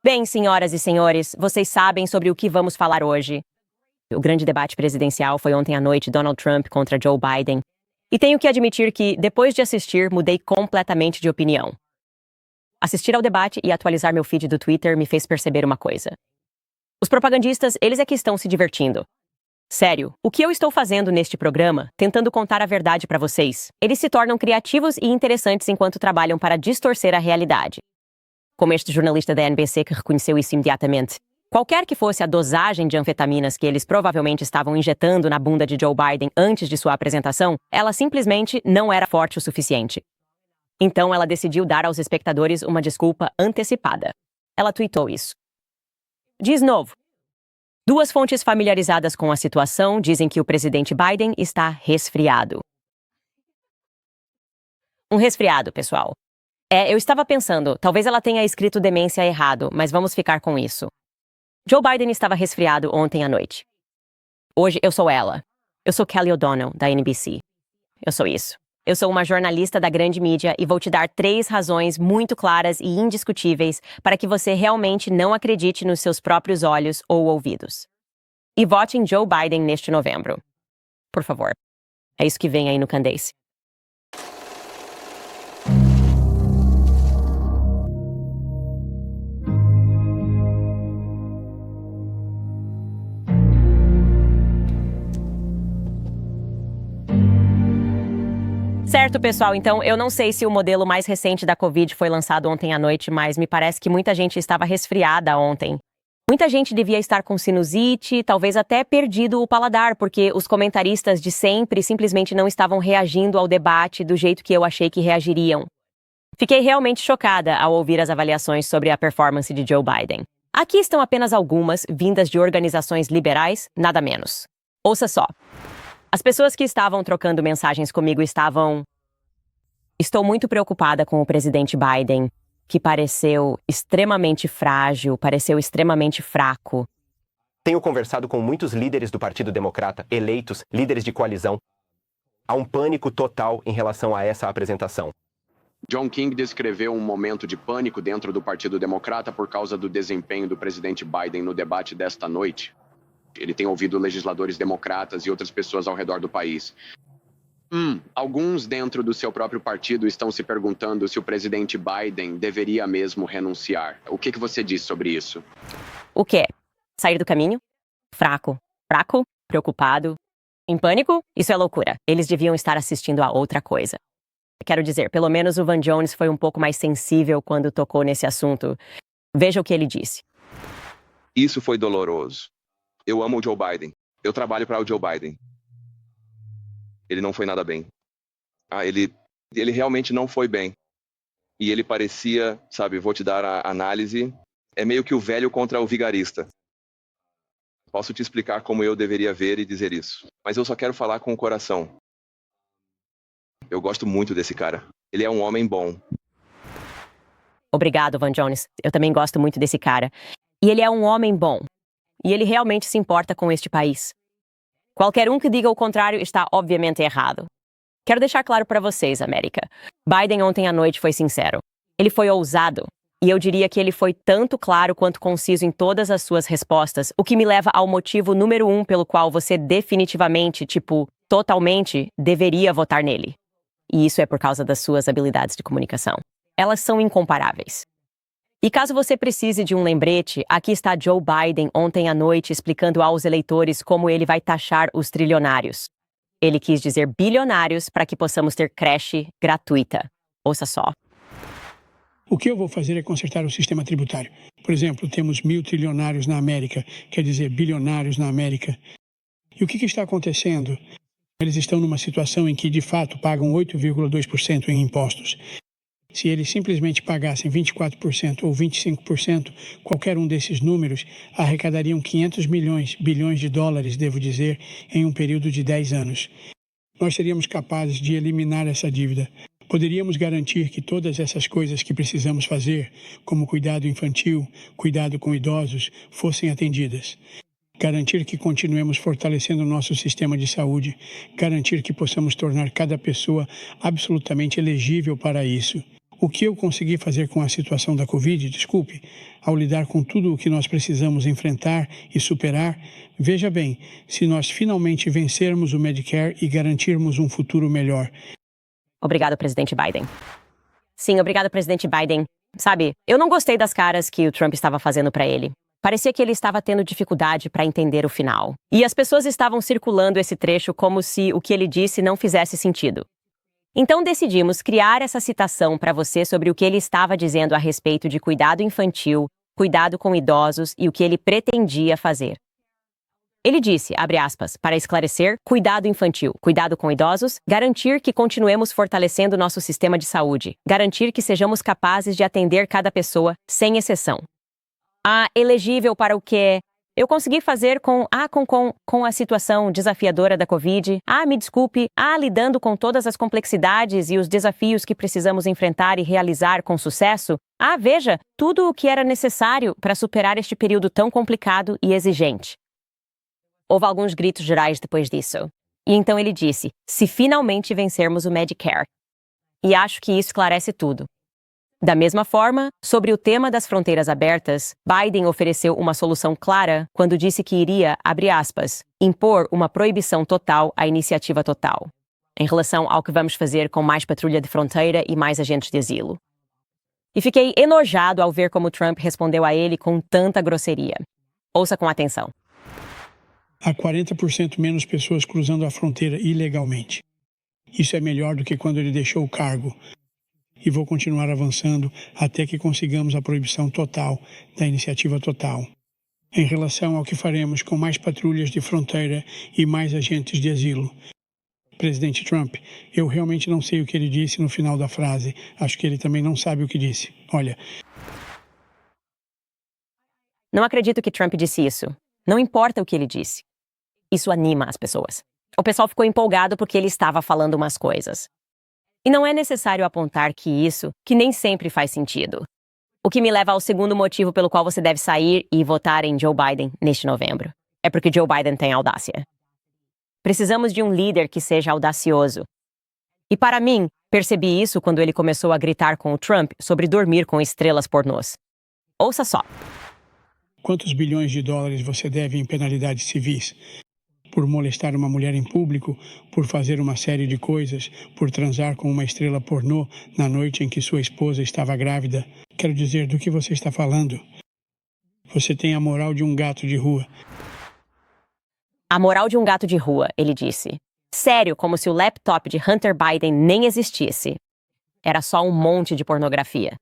Bem, senhoras e senhores, vocês sabem sobre o que vamos falar hoje. O grande debate presidencial foi ontem à noite, Donald Trump contra Joe Biden. E tenho que admitir que, depois de assistir, mudei completamente de opinião. Assistir ao debate e atualizar meu feed do Twitter me fez perceber uma coisa. Os propagandistas, eles é que estão se divertindo. Sério, o que eu estou fazendo neste programa, tentando contar a verdade para vocês, eles se tornam criativos e interessantes enquanto trabalham para distorcer a realidade. Como este jornalista da NBC que reconheceu isso imediatamente. Qualquer que fosse a dosagem de anfetaminas que eles provavelmente estavam injetando na bunda de Joe Biden antes de sua apresentação, ela simplesmente não era forte o suficiente. Então ela decidiu dar aos espectadores uma desculpa antecipada. Ela tweetou isso. Diz novo. Duas fontes familiarizadas com a situação dizem que o presidente Biden está resfriado. Um resfriado, pessoal. Eu estava pensando, talvez ela tenha escrito demência errado, mas vamos ficar com isso. Joe Biden estava resfriado ontem à noite. Hoje eu sou ela. Eu sou Kelly O'Donnell, da NBC. Eu sou isso. Eu sou uma jornalista da grande mídia e vou te dar 3 razões muito claras e indiscutíveis para que você realmente não acredite nos seus próprios olhos ou ouvidos. E vote em Joe Biden neste novembro. Por favor. É isso que vem aí no Candace. Certo, pessoal, então eu não sei se o modelo mais recente da Covid foi lançado ontem à noite, mas me parece que muita gente estava resfriada ontem. Muita gente devia estar com sinusite, talvez até perdido o paladar, porque os comentaristas de sempre simplesmente não estavam reagindo ao debate do jeito que eu achei que reagiriam. Fiquei realmente chocada ao ouvir as avaliações sobre a performance de Joe Biden. Aqui estão apenas algumas, vindas de organizações liberais, nada menos. Ouça só. As pessoas que estavam trocando mensagens comigo estavam... Estou muito preocupada com o presidente Biden, que pareceu extremamente frágil, pareceu extremamente fraco. Tenho conversado com muitos líderes do Partido Democrata, eleitos, líderes de coalizão. Há um pânico total em relação a essa apresentação. John King descreveu um momento de pânico dentro do Partido Democrata por causa do desempenho do presidente Biden no debate desta noite. Ele tem ouvido legisladores democratas e outras pessoas ao redor do país. Alguns dentro do seu próprio partido estão se perguntando se o presidente Biden deveria mesmo renunciar. O que você diz sobre isso? O quê? Sair do caminho? Fraco. Fraco? Preocupado? Em pânico? Isso é loucura. Eles deviam estar assistindo a outra coisa. Quero dizer, pelo menos o Van Jones foi um pouco mais sensível quando tocou nesse assunto. Veja o que ele disse. Isso foi doloroso. Eu amo o Joe Biden. Eu trabalho para o Joe Biden. Ele não foi nada bem. Ele realmente não foi bem. E ele parecia, sabe, vou te dar a análise, é meio que o velho contra o vigarista. Posso te explicar como eu deveria ver e dizer isso. Mas eu só quero falar com o coração. Eu gosto muito desse cara. Ele é um homem bom. Obrigado, Van Jones. Eu também gosto muito desse cara. E ele é um homem bom. E ele realmente se importa com este país. Qualquer um que diga o contrário está obviamente errado. Quero deixar claro para vocês, América. Biden ontem à noite foi sincero. Ele foi ousado. E eu diria que ele foi tanto claro quanto conciso em todas as suas respostas, o que me leva ao motivo número 1 pelo qual você definitivamente, totalmente, deveria votar nele. E isso é por causa das suas habilidades de comunicação. Elas são incomparáveis. E caso você precise de um lembrete, aqui está Joe Biden ontem à noite explicando aos eleitores como ele vai taxar os trilionários. Ele quis dizer bilionários para que possamos ter creche gratuita. Ouça só. O que eu vou fazer é consertar o sistema tributário. Por exemplo, temos 1.000 trilionários na América, quer dizer, bilionários na América. E o que está acontecendo? Eles estão numa situação em que, de fato, pagam 8,2% em impostos. Se eles simplesmente pagassem 24% ou 25%, qualquer um desses números arrecadariam 500 bilhões de dólares, devo dizer, em um período de 10 anos. Nós seríamos capazes de eliminar essa dívida. Poderíamos garantir que todas essas coisas que precisamos fazer, como cuidado infantil, cuidado com idosos, fossem atendidas. Garantir que continuemos fortalecendo o nosso sistema de saúde. Garantir que possamos tornar cada pessoa absolutamente elegível para isso. O que eu consegui fazer com a situação da Covid, desculpe, ao lidar com tudo o que nós precisamos enfrentar e superar, veja bem, se nós finalmente vencermos o Medicare e garantirmos um futuro melhor. Obrigado, presidente Biden. Sim, obrigado, presidente Biden. Sabe, eu não gostei das caras que o Trump estava fazendo para ele. Parecia que ele estava tendo dificuldade para entender o final. E as pessoas estavam circulando esse trecho como se o que ele disse não fizesse sentido. Então decidimos criar essa citação para você sobre o que ele estava dizendo a respeito de cuidado infantil, cuidado com idosos e o que ele pretendia fazer. Ele disse, abre aspas, para esclarecer, cuidado infantil, cuidado com idosos, garantir que continuemos fortalecendo nosso sistema de saúde, garantir que sejamos capazes de atender cada pessoa, sem exceção. Elegível para o que eu consegui fazer com a situação desafiadora da Covid. Me desculpe. Lidando com todas as complexidades e os desafios que precisamos enfrentar e realizar com sucesso. Veja, tudo o que era necessário para superar este período tão complicado e exigente. Houve alguns gritos gerais depois disso. E então ele disse, se finalmente vencermos o Medicare. E acho que isso esclarece tudo. Da mesma forma, sobre o tema das fronteiras abertas, Biden ofereceu uma solução clara quando disse que iria, abre aspas, impor uma proibição total à iniciativa total, em relação ao que vamos fazer com mais patrulha de fronteira e mais agentes de asilo. E fiquei enojado ao ver como Trump respondeu a ele com tanta grosseria. Ouça com atenção. Há 40% menos pessoas cruzando a fronteira ilegalmente. Isso é melhor do que quando ele deixou o cargo. E vou continuar avançando até que consigamos a proibição total da iniciativa total. Em relação ao que faremos com mais patrulhas de fronteira e mais agentes de asilo. Presidente Trump, eu realmente não sei o que ele disse no final da frase. Acho que ele também não sabe o que disse. Olha. Não acredito que Trump disse isso. Não importa o que ele disse. Isso anima as pessoas. O pessoal ficou empolgado porque ele estava falando umas coisas. E não é necessário apontar que nem sempre faz sentido. O que me leva ao segundo motivo pelo qual você deve sair e votar em Joe Biden neste novembro. É porque Joe Biden tem audácia. Precisamos de um líder que seja audacioso. E para mim, percebi isso quando ele começou a gritar com o Trump sobre dormir com estrelas pornôs. Ouça só. Quantos bilhões de dólares você deve em penalidades civis? Por molestar uma mulher em público, por fazer uma série de coisas, por transar com uma estrela pornô na noite em que sua esposa estava grávida. Quero dizer, do que você está falando? Você tem a moral de um gato de rua. A moral de um gato de rua, ele disse. Sério, como se o laptop de Hunter Biden nem existisse. Era só um monte de pornografia.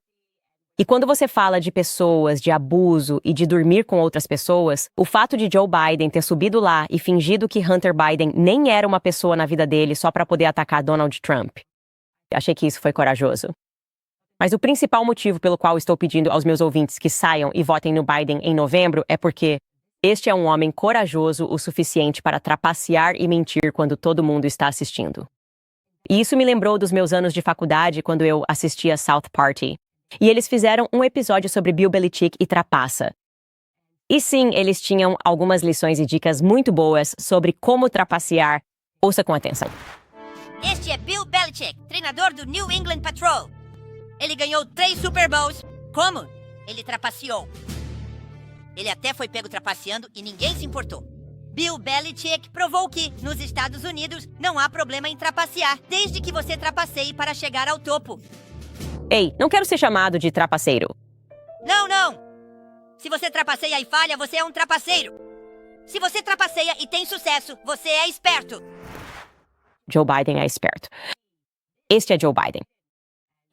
E quando você fala de pessoas, de abuso e de dormir com outras pessoas, o fato de Joe Biden ter subido lá e fingido que Hunter Biden nem era uma pessoa na vida dele só para poder atacar Donald Trump. Achei que isso foi corajoso. Mas o principal motivo pelo qual estou pedindo aos meus ouvintes que saiam e votem no Biden em novembro é porque este é um homem corajoso o suficiente para trapacear e mentir quando todo mundo está assistindo. E isso me lembrou dos meus anos de faculdade quando eu assistia South Party. E eles fizeram um episódio sobre Bill Belichick e trapaça. E sim, eles tinham algumas lições e dicas muito boas sobre como trapacear. Ouça com atenção. Este é Bill Belichick, treinador do New England Patrol. Ele ganhou 3 Super Bowls. Como? Ele trapaceou. Ele até foi pego trapaceando e ninguém se importou. Bill Belichick provou que, nos Estados Unidos, não há problema em trapacear, desde que você trapaceie para chegar ao topo. Ei, não quero ser chamado de trapaceiro. Não, não! Se você trapaceia e falha, você é um trapaceiro. Se você trapaceia e tem sucesso, você é esperto. Joe Biden é esperto. Este é Joe Biden.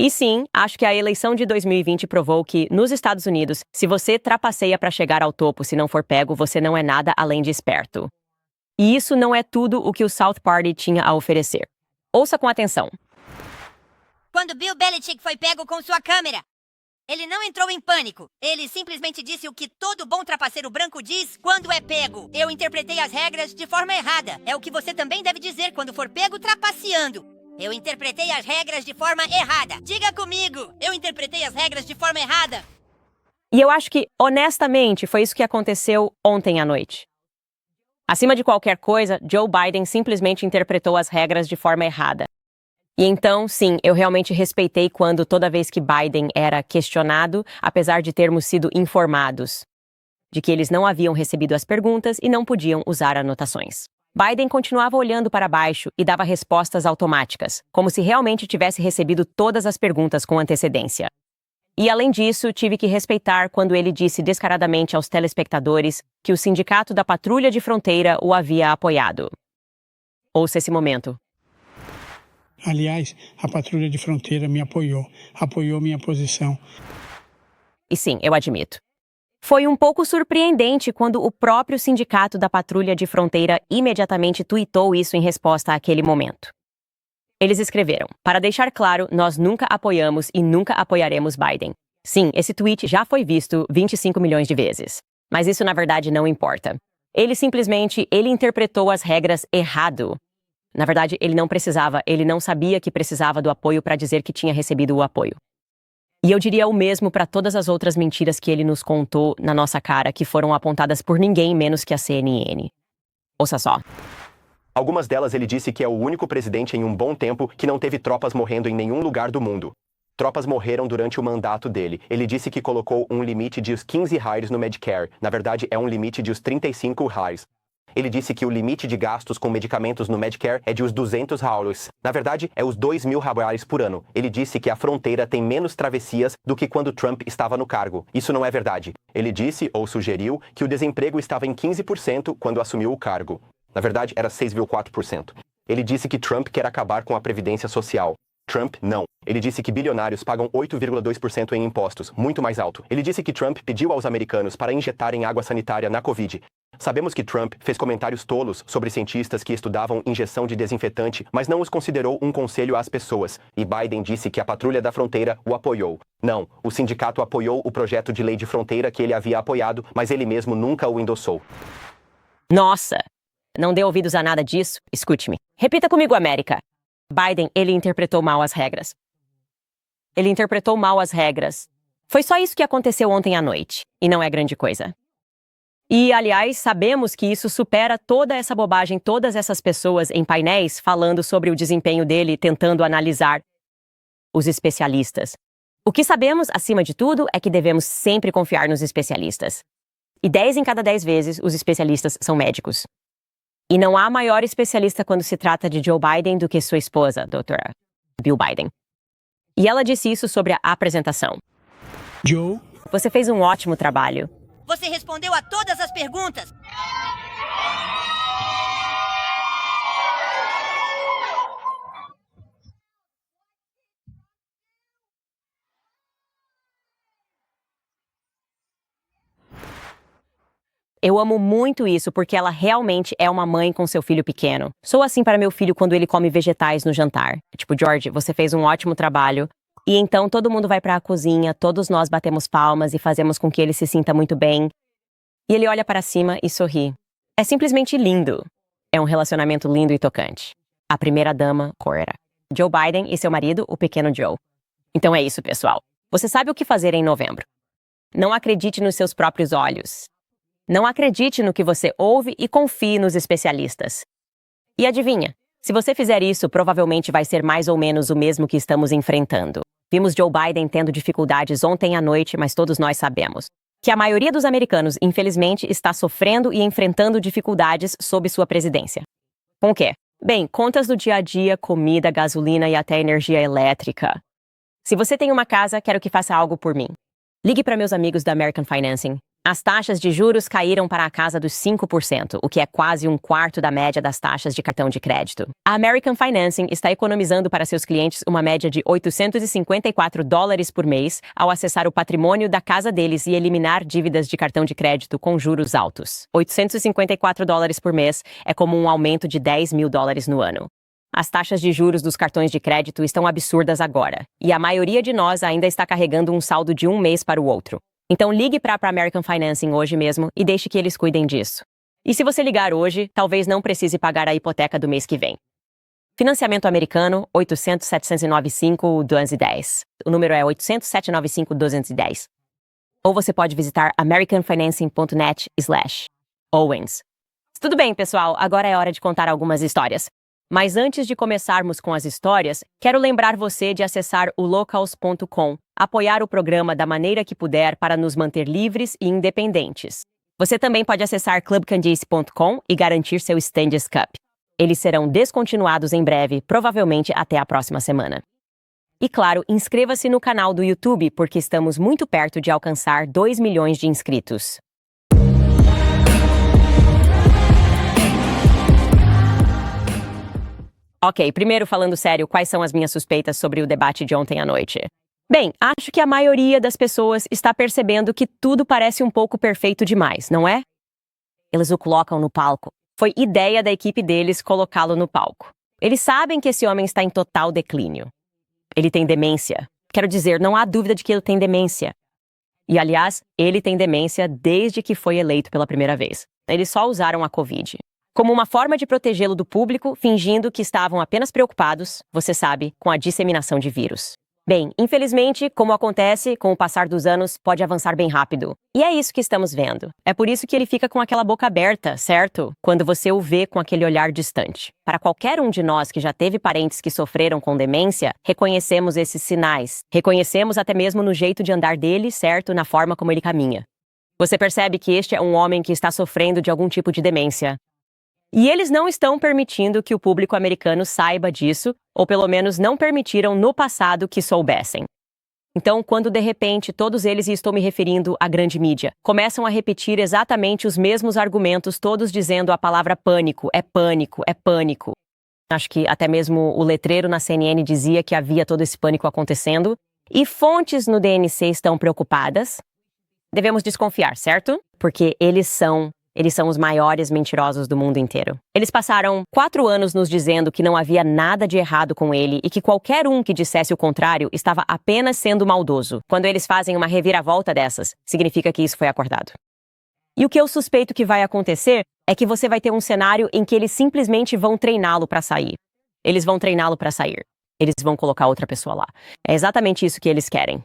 E sim, acho que a eleição de 2020 provou que, nos Estados Unidos, se você trapaceia para chegar ao topo se não for pego, você não é nada além de esperto. E isso não é tudo o que o South Party tinha a oferecer. Ouça com atenção. Quando Bill Belichick foi pego com sua câmera, ele não entrou em pânico. Ele simplesmente disse o que todo bom trapaceiro branco diz quando é pego. Eu interpretei as regras de forma errada. É o que você também deve dizer quando for pego trapaceando. Eu interpretei as regras de forma errada. Diga comigo, eu interpretei as regras de forma errada. E eu acho que, honestamente, foi isso que aconteceu ontem à noite. Acima de qualquer coisa, Joe Biden simplesmente interpretou as regras de forma errada. E então, sim, eu realmente respeitei quando toda vez que Biden era questionado, apesar de termos sido informados de que eles não haviam recebido as perguntas e não podiam usar anotações. Biden continuava olhando para baixo e dava respostas automáticas, como se realmente tivesse recebido todas as perguntas com antecedência. E, além disso, tive que respeitar quando ele disse descaradamente aos telespectadores que o Sindicato da Patrulha de Fronteira o havia apoiado. Ouça esse momento. Aliás, a Patrulha de Fronteira me apoiou minha posição. E sim, eu admito. Foi um pouco surpreendente quando o próprio Sindicato da Patrulha de Fronteira imediatamente tuitou isso em resposta àquele momento. Eles escreveram: para deixar claro, nós nunca apoiamos e nunca apoiaremos Biden. Sim, esse tweet já foi visto 25 milhões de vezes. Mas isso na verdade não importa. Ele interpretou as regras errado. Na verdade, ele não sabia que precisava do apoio para dizer que tinha recebido o apoio. E eu diria o mesmo para todas as outras mentiras que ele nos contou na nossa cara, que foram apontadas por ninguém menos que a CNN. Ouça só. Algumas delas ele disse que é o único presidente em um bom tempo que não teve tropas morrendo em nenhum lugar do mundo. Tropas morreram durante o mandato dele. Ele disse que colocou um limite de os 15 hires no Medicare. Na verdade, é um limite de os 35 hires. Ele disse que o limite de gastos com medicamentos no Medicare é de os 200 hires. Na verdade, é os 2.000 hires por ano. Ele disse que a fronteira tem menos travessias do que quando Trump estava no cargo. Isso não é verdade. Ele disse, ou sugeriu, que o desemprego estava em 15% quando assumiu o cargo. Na verdade, era 6,4%. Ele disse que Trump quer acabar com a previdência social. Trump, não. Ele disse que bilionários pagam 8,2% em impostos, muito mais alto. Ele disse que Trump pediu aos americanos para injetarem água sanitária na Covid. Sabemos que Trump fez comentários tolos sobre cientistas que estudavam injeção de desinfetante, mas não os considerou um conselho às pessoas. E Biden disse que a Patrulha da Fronteira o apoiou. Não, o sindicato apoiou o projeto de lei de fronteira que ele havia apoiado, mas ele mesmo nunca o endossou. Nossa! Não dê ouvidos a nada disso? Escute-me. Repita comigo, América. Biden, ele interpretou mal as regras. Ele interpretou mal as regras. Foi só isso que aconteceu ontem à noite. E não é grande coisa. E, aliás, sabemos que isso supera toda essa bobagem, todas essas pessoas em painéis falando sobre o desempenho dele, tentando analisar os especialistas. O que sabemos, acima de tudo, é que devemos sempre confiar nos especialistas. E 10 em cada 10 vezes, os especialistas são médicos. E não há maior especialista quando se trata de Joe Biden do que sua esposa, doutora Bill Biden. E ela disse isso sobre a apresentação. Joe, você fez um ótimo trabalho. Você respondeu a todas as perguntas. Eu amo muito isso porque ela realmente é uma mãe com seu filho pequeno. Sou assim para meu filho quando ele come vegetais no jantar. Tipo, George, você fez um ótimo trabalho. E então todo mundo vai para a cozinha, todos nós batemos palmas e fazemos com que ele se sinta muito bem. E ele olha para cima e sorri. É simplesmente lindo. É um relacionamento lindo e tocante. A primeira-dama, Cora. Joe Biden e seu marido, o pequeno Joe. Então é isso, pessoal. Você sabe o que fazer em novembro. Não acredite nos seus próprios olhos. Não acredite no que você ouve e confie nos especialistas. E adivinha, se você fizer isso, provavelmente vai ser mais ou menos o mesmo que estamos enfrentando. Vimos Joe Biden tendo dificuldades ontem à noite, mas todos nós sabemos que a maioria dos americanos, infelizmente, está sofrendo e enfrentando dificuldades sob sua presidência. Com o quê? Bem, contas do dia a dia, comida, gasolina e até energia elétrica. Se você tem uma casa, quero que faça algo por mim. Ligue para meus amigos da American Financing. As taxas de juros caíram para a casa dos 5%, o que é quase um quarto da média das taxas de cartão de crédito. A American Financing está economizando para seus clientes uma média de $854 por mês ao acessar o patrimônio da casa deles e eliminar dívidas de cartão de crédito com juros altos. $854 por mês é como um aumento de $10.000 no ano. As taxas de juros dos cartões de crédito estão absurdas agora, e a maioria de nós ainda está carregando um saldo de um mês para o outro. Então ligue para a American Financing hoje mesmo e deixe que eles cuidem disso. E se você ligar hoje, talvez não precise pagar a hipoteca do mês que vem. Financiamento americano 800-795-1210. O número é 800-795-1210. Ou você pode visitar americanfinancing.net/Owens. Tudo bem, pessoal, agora é hora de contar algumas histórias. Mas antes de começarmos com as histórias, quero lembrar você de acessar o locals.com, apoiar o programa da maneira que puder para nos manter livres e independentes. Você também pode acessar clubcandice.com e garantir seu Stanley's Cup. Eles serão descontinuados em breve, provavelmente até a próxima semana. E claro, inscreva-se no canal do YouTube porque estamos muito perto de alcançar 2 milhões de inscritos. Ok, primeiro falando sério, quais são as minhas suspeitas sobre o debate de ontem à noite? Bem, acho que a maioria das pessoas está percebendo que tudo parece um pouco perfeito demais, não é? Eles o colocam no palco. Foi ideia da equipe deles colocá-lo no palco. Eles sabem que esse homem está em total declínio. Ele tem demência. Quero dizer, não há dúvida de que ele tem demência. E, aliás, ele tem demência desde que foi eleito pela primeira vez. Eles só usaram a Covid como uma forma de protegê-lo do público, fingindo que estavam apenas preocupados, você sabe, com a disseminação de vírus. Bem, infelizmente, como acontece com o passar dos anos, pode avançar bem rápido. E é isso que estamos vendo. É por isso que ele fica com aquela boca aberta, certo? Quando você o vê com aquele olhar distante. Para qualquer um de nós que já teve parentes que sofreram com demência, reconhecemos esses sinais. Reconhecemos até mesmo no jeito de andar dele, certo? Na forma como ele caminha. Você percebe que este é um homem que está sofrendo de algum tipo de demência. E eles não estão permitindo que o público americano saiba disso, ou pelo menos não permitiram no passado que soubessem. Então, quando de repente todos eles, e estou me referindo à grande mídia, começam a repetir exatamente os mesmos argumentos, todos dizendo a palavra pânico, é pânico, é pânico. Acho que até mesmo o letreiro na CNN dizia que havia todo esse pânico acontecendo, e fontes no DNC estão preocupadas. Devemos desconfiar, certo? Porque eles são os maiores mentirosos do mundo inteiro. Eles passaram 4 anos nos dizendo que não havia nada de errado com ele e que qualquer um que dissesse o contrário estava apenas sendo maldoso. Quando eles fazem uma reviravolta dessas, significa que isso foi acordado. E o que eu suspeito que vai acontecer é que você vai ter um cenário em que eles simplesmente vão treiná-lo para sair. Eles vão treiná-lo para sair. Eles vão colocar outra pessoa lá. É exatamente isso que eles querem.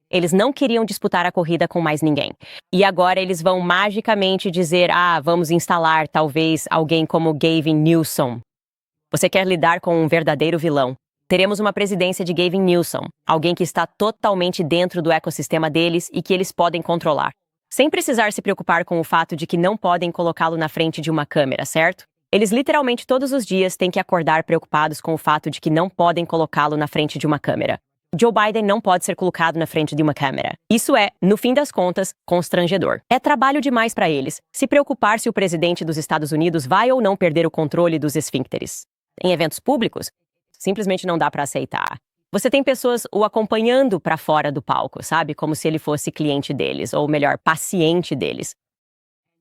Eles não queriam disputar a corrida com mais ninguém. E agora eles vão magicamente dizer, vamos instalar talvez alguém como Gavin Newsom. Você quer lidar com um verdadeiro vilão. Teremos uma presidência de Gavin Newsom, alguém que está totalmente dentro do ecossistema deles e que eles podem controlar. Sem precisar se preocupar com o fato de que não podem colocá-lo na frente de uma câmera, certo? Eles literalmente todos os dias têm que acordar preocupados com o fato de que não podem colocá-lo na frente de uma câmera. Joe Biden não pode ser colocado na frente de uma câmera. Isso é, no fim das contas, constrangedor. É trabalho demais para eles se preocupar se o presidente dos Estados Unidos vai ou não perder o controle dos esfíncteres. Em eventos públicos, simplesmente não dá para aceitar. Você tem pessoas o acompanhando para fora do palco, sabe? Como se ele fosse cliente deles, ou melhor, paciente deles.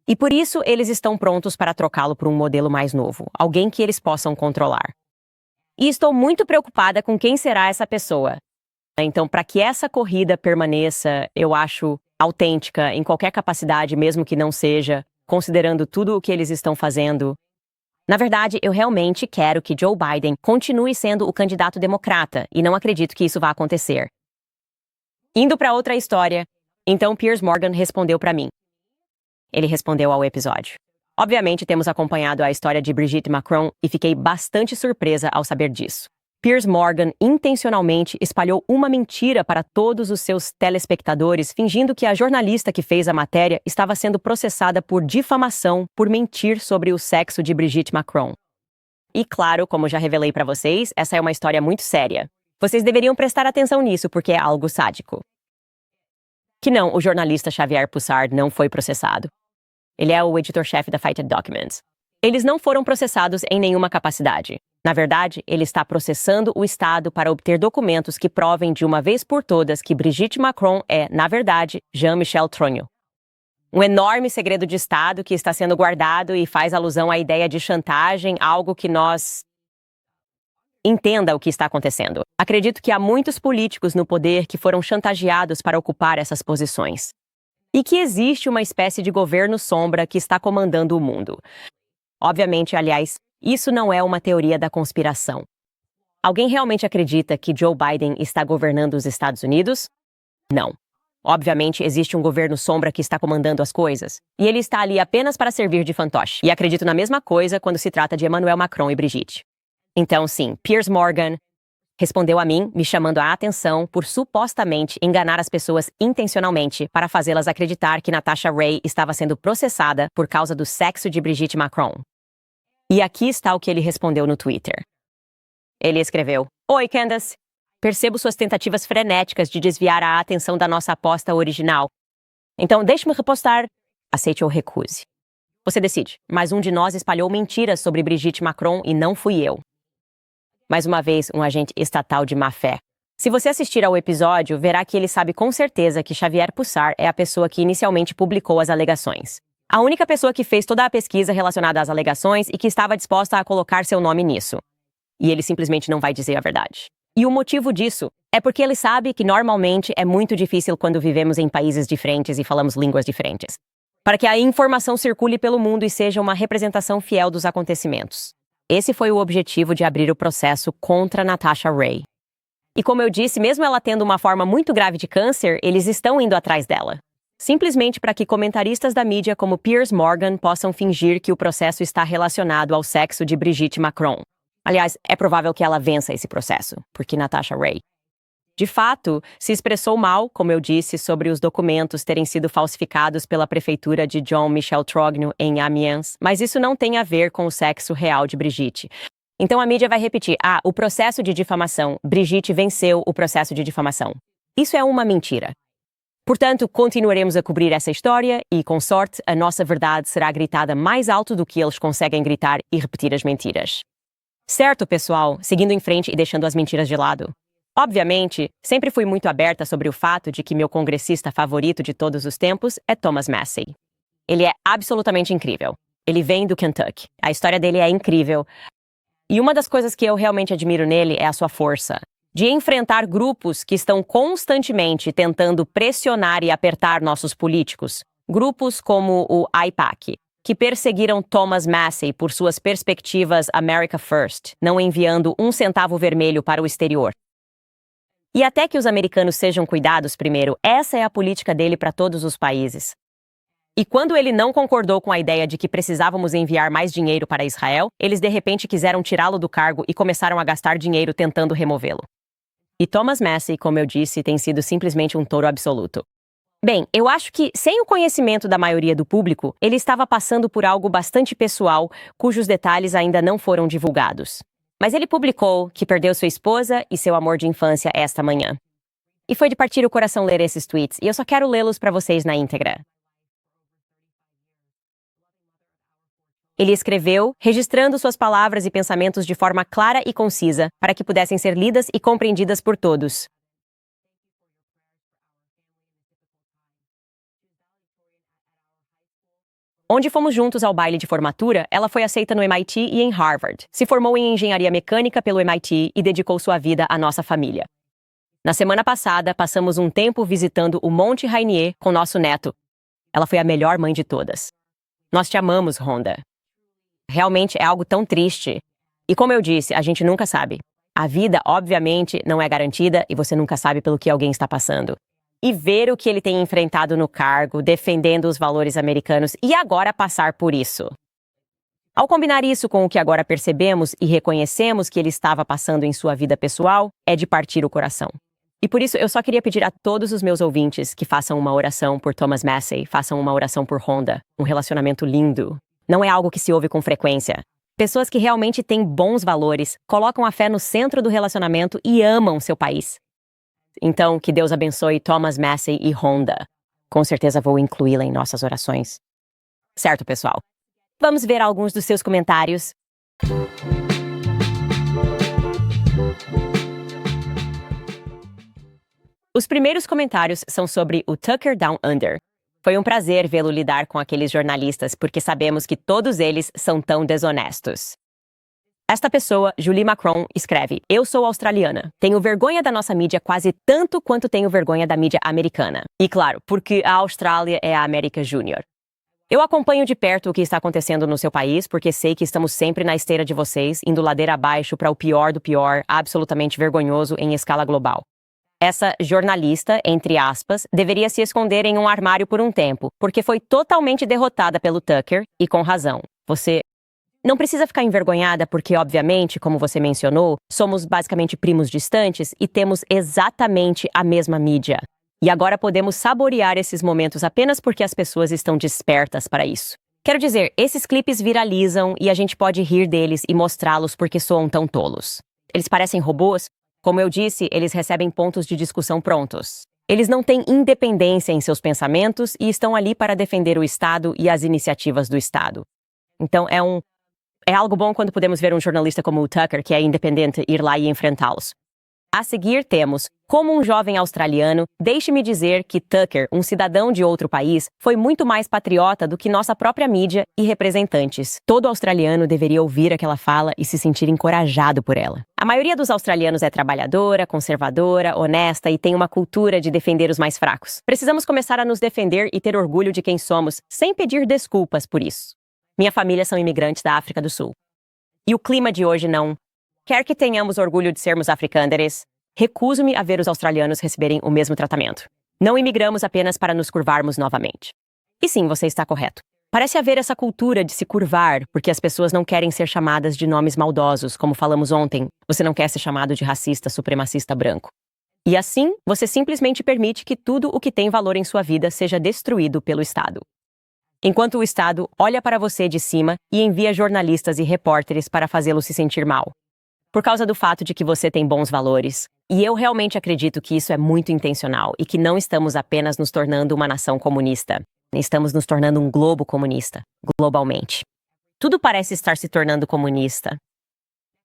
E por isso eles estão prontos para trocá-lo por um modelo mais novo, alguém que eles possam controlar. E estou muito preocupada com quem será essa pessoa. Então, para que essa corrida permaneça, eu acho, autêntica em qualquer capacidade, mesmo que não seja, considerando tudo o que eles estão fazendo. Na verdade, eu realmente quero que Joe Biden continue sendo o candidato democrata, e não acredito que isso vá acontecer. Indo para outra história, então Piers Morgan respondeu para mim. Ele respondeu ao episódio. Obviamente, temos acompanhado a história de Brigitte Macron e fiquei bastante surpresa ao saber disso. Piers Morgan intencionalmente espalhou uma mentira para todos os seus telespectadores, fingindo que a jornalista que fez a matéria estava sendo processada por difamação por mentir sobre o sexo de Brigitte Macron. E claro, como já revelei para vocês, essa é uma história muito séria. Vocês deveriam prestar atenção nisso porque é algo sádico. Que não, o jornalista Xavier Pussard não foi processado. Ele é o editor-chefe da Flighted Documents. Eles não foram processados em nenhuma capacidade. Na verdade, ele está processando o Estado para obter documentos que provem de uma vez por todas que Brigitte Macron é, na verdade, Jean-Michel Tronho. Um enorme segredo de Estado que está sendo guardado e faz alusão à ideia de chantagem, algo que nós... Entenda o que está acontecendo. Acredito que há muitos políticos no poder que foram chantageados para ocupar essas posições. E que existe uma espécie de governo sombra que está comandando o mundo. Obviamente, aliás, isso não é uma teoria da conspiração. Alguém realmente acredita que Joe Biden está governando os Estados Unidos? Não. Obviamente, existe um governo sombra que está comandando as coisas. E ele está ali apenas para servir de fantoche. E acredito na mesma coisa quando se trata de Emmanuel Macron e Brigitte. Então, sim, Piers Morgan respondeu a mim, me chamando a atenção por supostamente enganar as pessoas intencionalmente para fazê-las acreditar que Natasha Ray estava sendo processada por causa do sexo de Brigitte Macron. E aqui está o que ele respondeu no Twitter. Ele escreveu: Oi, Candace. Percebo suas tentativas frenéticas de desviar a atenção da nossa aposta original. Então, deixe-me repostar. Aceite ou recuse. Você decide, mas um de nós espalhou mentiras sobre Brigitte Macron e não fui eu. Mais uma vez, um agente estatal de má-fé. Se você assistir ao episódio, verá que ele sabe com certeza que Xavier Pussar é a pessoa que inicialmente publicou as alegações. A única pessoa que fez toda a pesquisa relacionada às alegações e que estava disposta a colocar seu nome nisso. E ele simplesmente não vai dizer a verdade. E o motivo disso é porque ele sabe que normalmente é muito difícil quando vivemos em países diferentes e falamos línguas diferentes, para que a informação circule pelo mundo e seja uma representação fiel dos acontecimentos. Esse foi o objetivo de abrir o processo contra Natasha Ray. E como eu disse, mesmo ela tendo uma forma muito grave de câncer, eles estão indo atrás dela. Simplesmente para que comentaristas da mídia como Piers Morgan possam fingir que o processo está relacionado ao sexo de Brigitte Macron. Aliás, é provável que ela vença esse processo, porque Natasha Ray, de fato, se expressou mal, como eu disse, sobre os documentos terem sido falsificados pela prefeitura de John Michel Trogno em Amiens, mas isso não tem a ver com o sexo real de Brigitte. Então a mídia vai repetir: o processo de difamação. Brigitte venceu o processo de difamação. Isso é uma mentira. Portanto, continuaremos a cobrir essa história e, com sorte, a nossa verdade será gritada mais alto do que eles conseguem gritar e repetir as mentiras. Certo, pessoal? Seguindo em frente e deixando as mentiras de lado. Obviamente, sempre fui muito aberta sobre o fato de que meu congressista favorito de todos os tempos é Thomas Massie. Ele é absolutamente incrível. Ele vem do Kentucky. A história dele é incrível. E uma das coisas que eu realmente admiro nele é a sua força de enfrentar grupos que estão constantemente tentando pressionar e apertar nossos políticos. Grupos como o AIPAC, que perseguiram Thomas Massie por suas perspectivas America First, não enviando um centavo vermelho para o exterior. E até que os americanos sejam cuidados primeiro, essa é a política dele para todos os países. E quando ele não concordou com a ideia de que precisávamos enviar mais dinheiro para Israel, eles de repente quiseram tirá-lo do cargo e começaram a gastar dinheiro tentando removê-lo. E Thomas Massie, como eu disse, tem sido simplesmente um touro absoluto. Bem, eu acho que, sem o conhecimento da maioria do público, ele estava passando por algo bastante pessoal, cujos detalhes ainda não foram divulgados. Mas ele publicou que perdeu sua esposa e seu amor de infância esta manhã. E foi de partir o coração ler esses tweets, e eu só quero lê-los para vocês na íntegra. Ele escreveu, registrando suas palavras e pensamentos de forma clara e concisa, para que pudessem ser lidas e compreendidas por todos. Onde fomos juntos ao baile de formatura, ela foi aceita no MIT e em Harvard. Se formou em engenharia mecânica pelo MIT e dedicou sua vida à nossa família. Na semana passada, passamos um tempo visitando o Monte Rainier com nosso neto. Ela foi a melhor mãe de todas. Nós te amamos, Rhonda. Realmente é algo tão triste. E como eu disse, a gente nunca sabe. A vida, obviamente, não é garantida e você nunca sabe pelo que alguém está passando. E ver o que ele tem enfrentado no cargo, defendendo os valores americanos e agora passar por isso. Ao combinar isso com o que agora percebemos e reconhecemos que ele estava passando em sua vida pessoal, é de partir o coração. E por isso eu só queria pedir a todos os meus ouvintes que façam uma oração por Thomas Massie, façam uma oração por Rhonda. Um relacionamento lindo. Não é algo que se ouve com frequência. Pessoas que realmente têm bons valores, colocam a fé no centro do relacionamento e amam seu país. Então, que Deus abençoe Thomas Massie e Rhonda. Com certeza vou incluí-la em nossas orações. Certo, pessoal? Vamos ver alguns dos seus comentários. Os primeiros comentários são sobre o Tucker Down Under. Foi um prazer vê-lo lidar com aqueles jornalistas, porque sabemos que todos eles são tão desonestos. Esta pessoa, Julie Macron, escreve: Eu sou australiana. Tenho vergonha da nossa mídia quase tanto quanto tenho vergonha da mídia americana. E claro, porque a Austrália é a América Júnior. Eu acompanho de perto o que está acontecendo no seu país, porque sei que estamos sempre na esteira de vocês, indo ladeira abaixo para o pior do pior, absolutamente vergonhoso em escala global. Essa jornalista, entre aspas, deveria se esconder em um armário por um tempo, porque foi totalmente derrotada pelo Tucker, e com razão. Você Não precisa ficar envergonhada porque, obviamente, como você mencionou, somos basicamente primos distantes e temos exatamente a mesma mídia. E agora podemos saborear esses momentos apenas porque as pessoas estão despertas para isso. Quero dizer, esses clipes viralizam e a gente pode rir deles e mostrá-los porque soam tão tolos. Eles parecem robôs? Como eu disse, eles recebem pontos de discussão prontos. Eles não têm independência em seus pensamentos e estão ali para defender o Estado e as iniciativas do Estado. Então é algo bom quando podemos ver um jornalista como o Tucker, que é independente, ir lá e enfrentá-los. A seguir temos, como um jovem australiano, deixe-me dizer que Tucker, um cidadão de outro país, foi muito mais patriota do que nossa própria mídia e representantes. Todo australiano deveria ouvir aquela fala e se sentir encorajado por ela. A maioria dos australianos é trabalhadora, conservadora, honesta e tem uma cultura de defender os mais fracos. Precisamos começar a nos defender e ter orgulho de quem somos, sem pedir desculpas por isso. Minha família são imigrantes da África do Sul. E o clima de hoje não... Quer que tenhamos orgulho de sermos africâneres, recuso-me a ver os australianos receberem o mesmo tratamento. Não imigramos apenas para nos curvarmos novamente. E sim, você está correto. Parece haver essa cultura de se curvar porque as pessoas não querem ser chamadas de nomes maldosos, como falamos ontem. Você não quer ser chamado de racista, supremacista branco. E assim, você simplesmente permite que tudo o que tem valor em sua vida seja destruído pelo Estado. Enquanto o Estado olha para você de cima e envia jornalistas e repórteres para fazê-lo se sentir mal. Por causa do fato de que você tem bons valores. E eu realmente acredito que isso é muito intencional e que não estamos apenas nos tornando uma nação comunista. Estamos nos tornando um globo comunista, globalmente. Tudo parece estar se tornando comunista.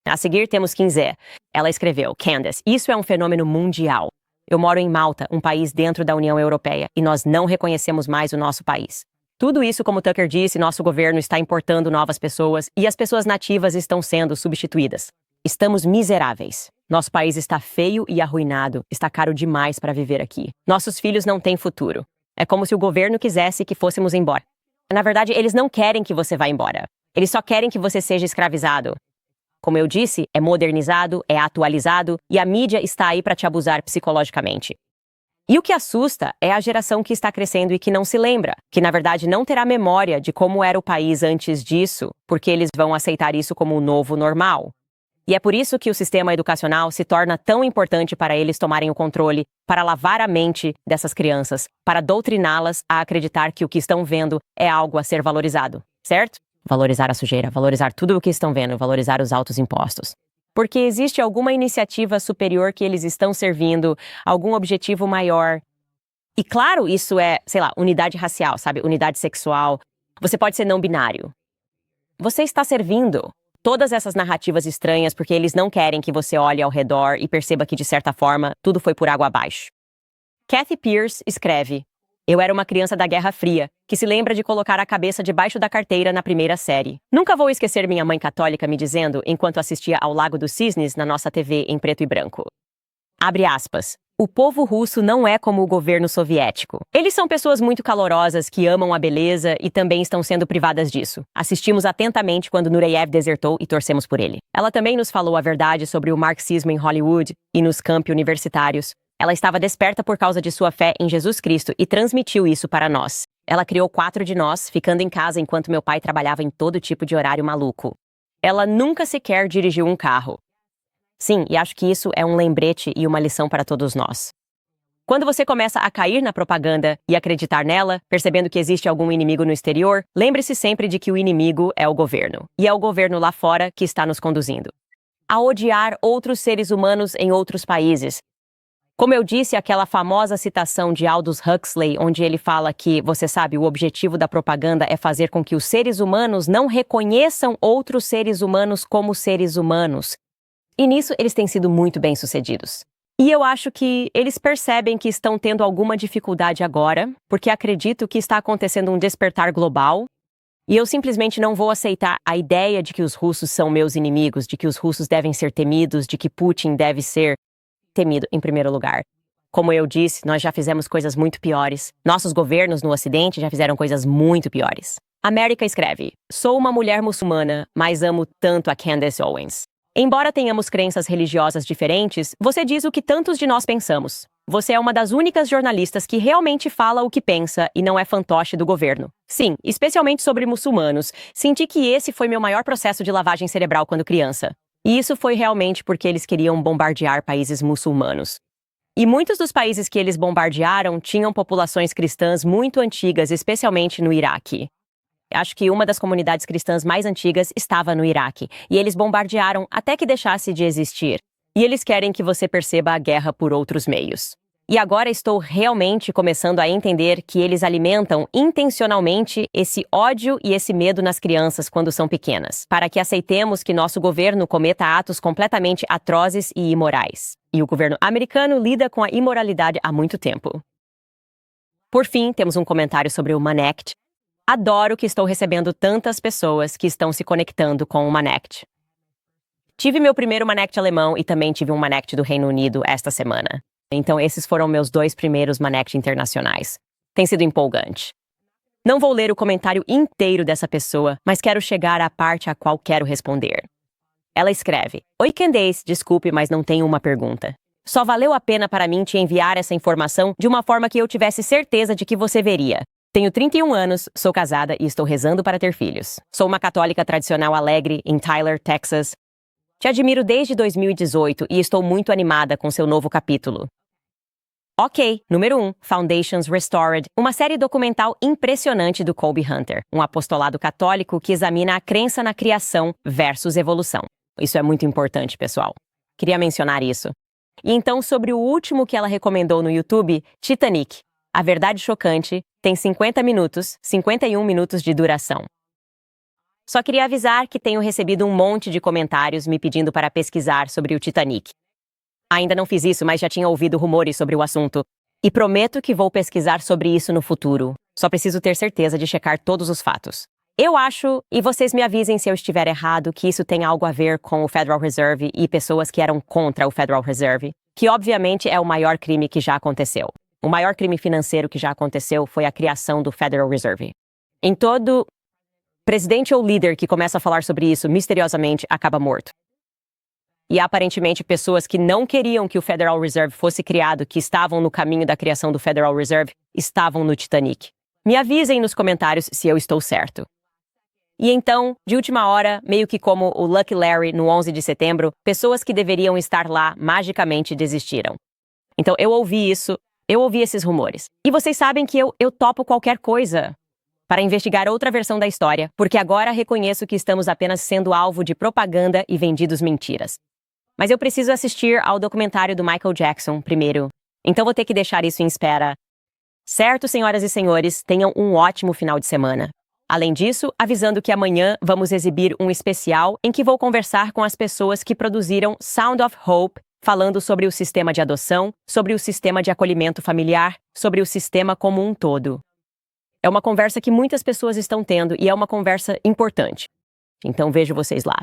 A seguir temos Kinsey. Ela escreveu, Candace, isso é um fenômeno mundial. Eu moro em Malta, um país dentro da União Europeia, e nós não reconhecemos mais o nosso país. Tudo isso, como Tucker disse, nosso governo está importando novas pessoas e as pessoas nativas estão sendo substituídas. Estamos miseráveis. Nosso país está feio e arruinado. Está caro demais para viver aqui. Nossos filhos não têm futuro. É como se o governo quisesse que fôssemos embora. Na verdade, eles não querem que você vá embora. Eles só querem que você seja escravizado. Como eu disse, é modernizado, é atualizado e a mídia está aí para te abusar psicologicamente. E o que assusta é a geração que está crescendo e que não se lembra, que na verdade não terá memória de como era o país antes disso, porque eles vão aceitar isso como o novo normal. E é por isso que o sistema educacional se torna tão importante para eles tomarem o controle, para lavar a mente dessas crianças, para doutriná-las a acreditar que o que estão vendo é algo a ser valorizado, certo? Valorizar a sujeira, valorizar tudo o que estão vendo, valorizar os altos impostos. Porque existe alguma iniciativa superior que eles estão servindo, algum objetivo maior. E claro, isso é, unidade racial, sabe? Unidade sexual. Você pode ser não binário. Você está servindo todas essas narrativas estranhas porque eles não querem que você olhe ao redor e perceba que, de certa forma, tudo foi por água abaixo. Kathy Pierce escreve, eu era uma criança da Guerra Fria, que se lembra de colocar a cabeça debaixo da carteira na primeira série. Nunca vou esquecer minha mãe católica me dizendo, enquanto assistia ao Lago dos Cisnes na nossa TV em preto e branco. Abre aspas. O povo russo não é como o governo soviético. Eles são pessoas muito calorosas que amam a beleza e também estão sendo privadas disso. Assistimos atentamente quando Nureyev desertou e torcemos por ele. Ela também nos falou a verdade sobre o marxismo em Hollywood e nos campi universitários. Ela estava desperta por causa de sua fé em Jesus Cristo e transmitiu isso para nós. Ela criou 4 de nós, ficando em casa enquanto meu pai trabalhava em todo tipo de horário maluco. Ela nunca sequer dirigiu um carro. Sim, e acho que isso é um lembrete e uma lição para todos nós. Quando você começa a cair na propaganda e acreditar nela, percebendo que existe algum inimigo no exterior, lembre-se sempre de que o inimigo é o governo. E é o governo lá fora que está nos conduzindo a odiar outros seres humanos em outros países. Como eu disse, aquela famosa citação de Aldous Huxley, onde ele fala que, você sabe, o objetivo da propaganda é fazer com que os seres humanos não reconheçam outros seres humanos como seres humanos. E nisso eles têm sido muito bem-sucedidos. E eu acho que eles percebem que estão tendo alguma dificuldade agora, porque acredito que está acontecendo um despertar global. E eu simplesmente não vou aceitar a ideia de que os russos são meus inimigos, de que os russos devem ser temidos, de que Putin deve ser temido em primeiro lugar. Como eu disse, nós já fizemos coisas muito piores. Nossos governos no Ocidente já fizeram coisas muito piores. América escreve, sou uma mulher muçulmana, mas amo tanto a Candace Owens. Embora tenhamos crenças religiosas diferentes, você diz o que tantos de nós pensamos. você é uma das únicas jornalistas que realmente fala o que pensa e não é fantoche do governo. Sim, especialmente sobre muçulmanos. Senti que esse foi meu maior processo de lavagem cerebral quando criança. E isso foi realmente porque eles queriam bombardear países muçulmanos. E muitos dos países que eles bombardearam tinham populações cristãs muito antigas, especialmente no Iraque. Acho que uma das comunidades cristãs mais antigas estava no Iraque, e eles bombardearam até que deixasse de existir. E eles querem que você perceba a guerra por outros meios. E agora estou realmente começando a entender que eles alimentam intencionalmente esse ódio e esse medo nas crianças quando são pequenas, para que aceitemos que nosso governo cometa atos completamente atrozes e imorais. E o governo americano lida com a imoralidade há muito tempo. Por fim, temos um comentário sobre o Manect. Adoro que estou recebendo tantas pessoas que estão se conectando com o Manect. Tive meu primeiro Manect alemão e também tive um Manect do Reino Unido esta semana. Então esses foram meus 2 primeiros Manect internacionais. Tem sido empolgante. Não vou ler o comentário inteiro dessa pessoa, mas quero chegar à parte a qual quero responder. Ela escreve: Oi Candace, desculpe, mas não tenho uma pergunta. Só valeu a pena para mim te enviar essa informação de uma forma que eu tivesse certeza de que você veria. Tenho 31 anos, sou casada e estou rezando para ter filhos. Sou uma católica tradicional alegre em Tyler, Texas. Te admiro desde 2018 e estou muito animada com seu novo capítulo. Ok, número 1, Foundations Restored, uma série documental impressionante do Colby Hunter, um apostolado católico que examina a crença na criação versus evolução. Isso é muito importante, pessoal. Queria mencionar isso. E então, sobre o último que ela recomendou no YouTube, Titanic. A Verdade Chocante, tem 51 minutos de duração. Só queria avisar que tenho recebido um monte de comentários me pedindo para pesquisar sobre o Titanic. Ainda não fiz isso, mas já tinha ouvido rumores sobre o assunto. E prometo que vou pesquisar sobre isso no futuro. Só preciso ter certeza de checar todos os fatos. Eu acho, e vocês me avisem se eu estiver errado, que isso tem algo a ver com o Federal Reserve e pessoas que eram contra o Federal Reserve, que obviamente é o maior crime que já aconteceu. O maior crime financeiro que já aconteceu foi a criação do Federal Reserve. Em todo presidente ou líder que começa a falar sobre isso misteriosamente acaba morto. E aparentemente pessoas que não queriam que o Federal Reserve fosse criado, que estavam no caminho da criação do Federal Reserve, estavam no Titanic. Me avisem nos comentários se eu estou certo. E então, de última hora, meio que como o Lucky Larry no 11 de setembro, pessoas que deveriam estar lá magicamente desistiram. Então eu ouvi isso, eu ouvi esses rumores. E vocês sabem que eu topo qualquer coisa para investigar outra versão da história, porque agora reconheço que estamos apenas sendo alvo de propaganda e vendidos mentiras. Mas eu preciso assistir ao documentário do Michael Jackson primeiro. Então vou ter que deixar isso em espera. Certo, senhoras e senhores, tenham um ótimo final de semana. Além disso, avisando que amanhã vamos exibir um especial em que vou conversar com as pessoas que produziram Sound of Hope, falando sobre o sistema de adoção, sobre o sistema de acolhimento familiar, sobre o sistema como um todo. É uma conversa que muitas pessoas estão tendo e é uma conversa importante. Então vejo vocês lá.